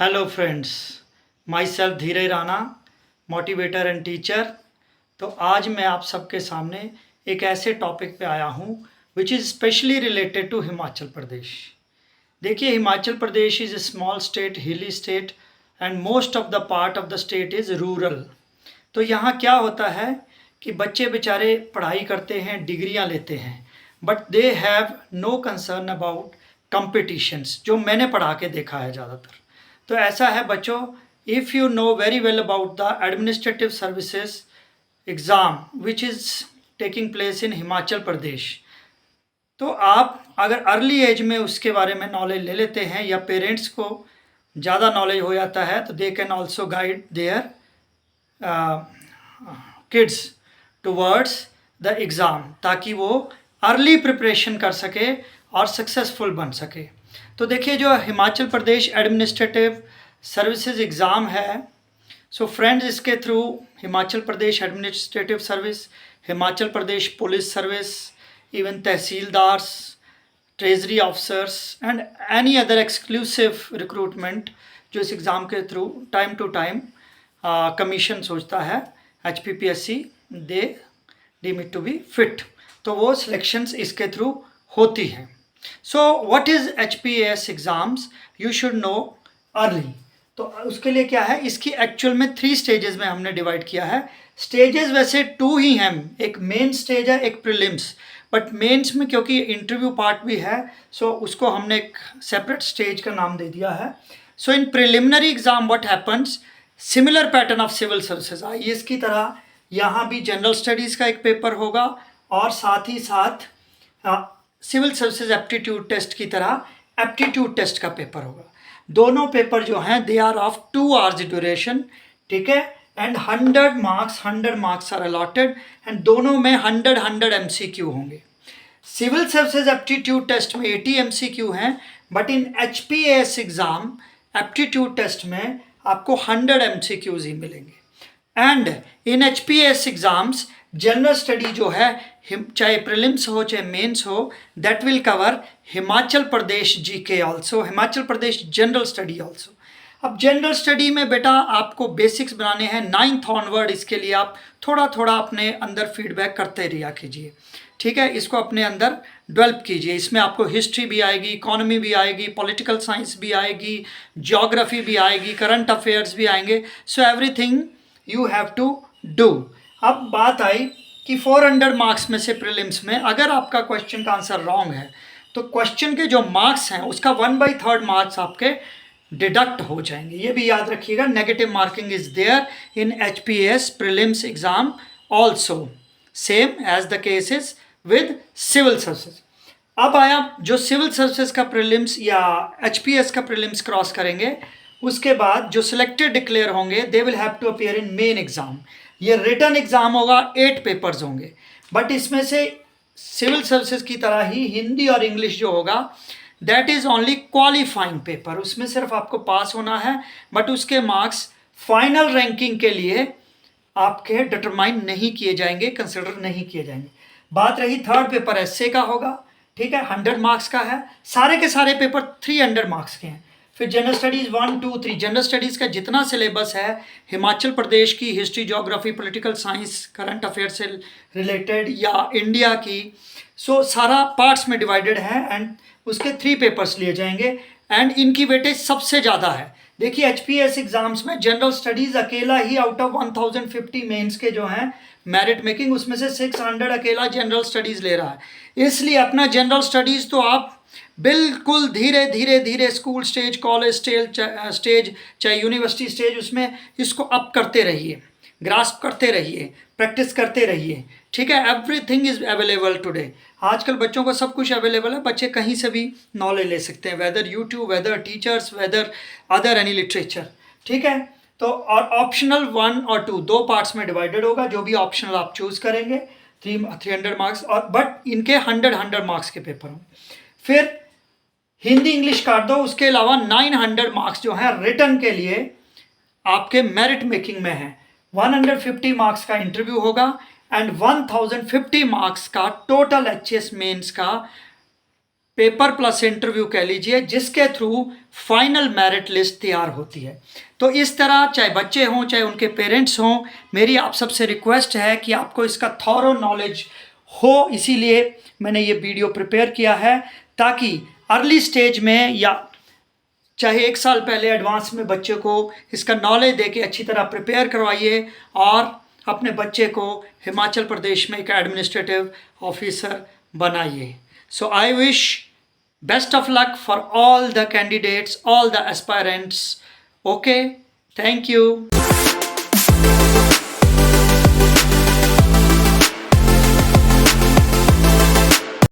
Hello friends, my self धीरे Rana, motivator and teacher. तो आज मैं आप सबके सामने एक ऐसे टॉपिक पे आया हूँ which is specially related to Himachal Pradesh. देखिए, Himachal Pradesh is a small state, hilly state and most of the part of the state is rural. तो यहाँ क्या होता है कि बच्चे बेचारे पढ़ाई करते हैं, डिग्रियाँ लेते हैं, but they have no concern about competitions, जो मैंने पढ़ा के देखा है ज़्यादातर। तो ऐसा है बच्चों, if you know very well about the administrative services exam which is taking place in Himachal Pradesh, तो आप अगर अर्ली एज में उसके बारे में नॉलेज ले लेते हैं या पेरेंट्स को ज़्यादा नॉलेज हो जाता है, तो they can also guide their kids towards the exam, ताकि वो अर्ली प्रिपरेशन कर सके और सक्सेसफुल बन सके। तो देखिए, जो Himachal Pradesh administrative services exam है, सो फ्रेंड्स, इसके through Himachal Pradesh administrative service, Himachal Pradesh police service, even tehsildars, treasury officers and any other exclusive recruitment जो इस एग्ज़ाम के through time to time commission सोचता है, HPPSC, they deem it to be fit, तो वो selections इसके थ्रू होती हैं। So what is HPAS exams, you should know early. तो उसके लिए क्या है, इसकी एक्चुअल में 3 स्टेजेस में हमने डिवाइड किया है। स्टेजेस वैसे 2 ही हैं, एक मेन स्टेज है, एक प्रीलिम्स, बट मेंस में क्योंकि इंटरव्यू पार्ट भी है, सो उसको हमने एक सेपरेट स्टेज का नाम दे दिया है। So in preliminary exam what happens, similar pattern of civil services, IAS की तरह यहाँ भी जनरल स्टडीज़ का एक पेपर होगा और साथ ही साथ सिविल सर्विसेज एप्टीट्यूड टेस्ट की तरह एप्टीट्यूड टेस्ट का पेपर होगा। दोनों पेपर जो हैं they are of 2 hours duration, ठीक है, and 100 marks are allotted, and दोनों में 100 MCQ होंगे। सिविल सर्विसेज एप्टीट्यूड टेस्ट में 80 MCQ हैं, but in HPAS exam aptitude test में आपको 100 MCQs ही मिलेंगे। And in HPAS exams general study जो है, चाहे प्रीलिम्स हो चाहे मेंस हो, that will cover Himachal Pradesh GK also, Himachal Pradesh general study also. अब जनरल स्टडी में बेटा आपको बेसिक्स बनाने हैं 9th ऑनवर्ड, इसके लिए आप थोड़ा थोड़ा अपने अंदर फीडबैक करते रहा कीजिए, ठीक है, इसको अपने अंदर डेवलप कीजिए। इसमें आपको हिस्ट्री भी आएगी, इकोनॉमी भी आएगी, पॉलिटिकल साइंस भी आएगी, ज्योग्राफी भी आएगी, करंट अफेयर्स भी आएंगे। So everything you have to do. अब बात आई कि 400 मार्क्स में से प्रीलिम्स में अगर आपका क्वेश्चन का आंसर रॉन्ग है, तो क्वेश्चन के जो मार्क्स हैं उसका 1/3 मार्क्स आपके डिडक्ट हो जाएंगे। ये भी याद रखिएगा, negative marking is there in HPAS prelims exam also, same as the cases with civil services. अब आया जो सिविल सर्विसेज का प्रीलिम्स या HPAS का प्रीलिम्स क्रॉस करेंगे, उसके बाद जो सिलेक्टेड डिक्लेयर होंगे they will have to appear in main exam. ये रिटन एग्जाम होगा, 8 पेपर्स होंगे, बट इसमें से सिविल सर्विसेज की तरह ही हिंदी और इंग्लिश जो होगा that is only qualifying paper, उसमें सिर्फ आपको पास होना है, बट उसके मार्क्स फाइनल रैंकिंग के लिए आपके डिटरमाइन नहीं किए जाएंगे, कंसिडर नहीं किए जाएंगे। बात रही थर्ड पेपर एस्से का होगा, ठीक है, 100 मार्क्स का है, सारे के सारे पेपर 300 मार्क्स के हैं। फिर जनरल स्टडीज़ 1, 2, 3, जनरल स्टडीज़ का जितना सिलेबस है हिमाचल प्रदेश की history, geography, political science, current affair से रिलेटेड या इंडिया की, सो सारा पार्ट्स में डिवाइडेड है, एंड उसके 3 पेपर्स लिए जाएंगे, एंड इनकी वेटेज सबसे ज़्यादा है। देखिए, HPAS एग्जाम्स में जनरल स्टडीज़ अकेला ही आउट ऑफ 1050 मेंस के जो हैं मेरिट मेकिंग, उसमें से 600 अकेला जनरल स्टडीज़ ले रहा है। इसलिए अपना जनरल स्टडीज़ तो आप बिल्कुल धीरे धीरे धीरे स्कूल स्टेज, कॉलेज स्टेज, चाहे यूनिवर्सिटी स्टेज, उसमें इसको अप करते रहिए, ग्रास्प करते रहिए, प्रैक्टिस करते रहिए, ठीक है। Everything is available today. आजकल बच्चों को सब कुछ अवेलेबल है, बच्चे कहीं से भी नॉलेज ले सकते हैं, whether YouTube, whether teachers, whether other any literature, ठीक है। तो और ऑप्शनल 1 और 2 दो पार्ट्स में डिवाइडेड होगा, जो भी ऑप्शनल आप चूज़ करेंगे, 300 मार्क्स, और बट इनके 100 मार्क्स के पेपर होंगे। फिर हिंदी इंग्लिश काट दो, उसके अलावा 900 मार्क्स जो हैं रिटन के लिए आपके मेरिट मेकिंग में है। 150 मार्क्स का इंटरव्यू होगा, एंड 1050 मार्क्स का टोटल HS मेंस का पेपर प्लस इंटरव्यू कह लीजिए, जिसके थ्रू फाइनल मेरिट लिस्ट तैयार होती है। तो इस तरह चाहे बच्चे हों चाहे उनके पेरेंट्स हों, मेरी आप सबसे रिक्वेस्ट है कि आपको इसका थॉरो नॉलेज हो, इसीलिए मैंने ये वीडियो प्रिपेयर किया है, ताकि अर्ली स्टेज में या चाहे 1 साल पहले एडवांस में बच्चे को इसका नॉलेज दे के अच्छी तरह प्रिपेयर करवाइए और अपने बच्चे को हिमाचल प्रदेश में एक एडमिनिस्ट्रेटिव ऑफिसर बनाइए। So I wish best of luck for all the candidates, all the aspirants. Okay, thank you.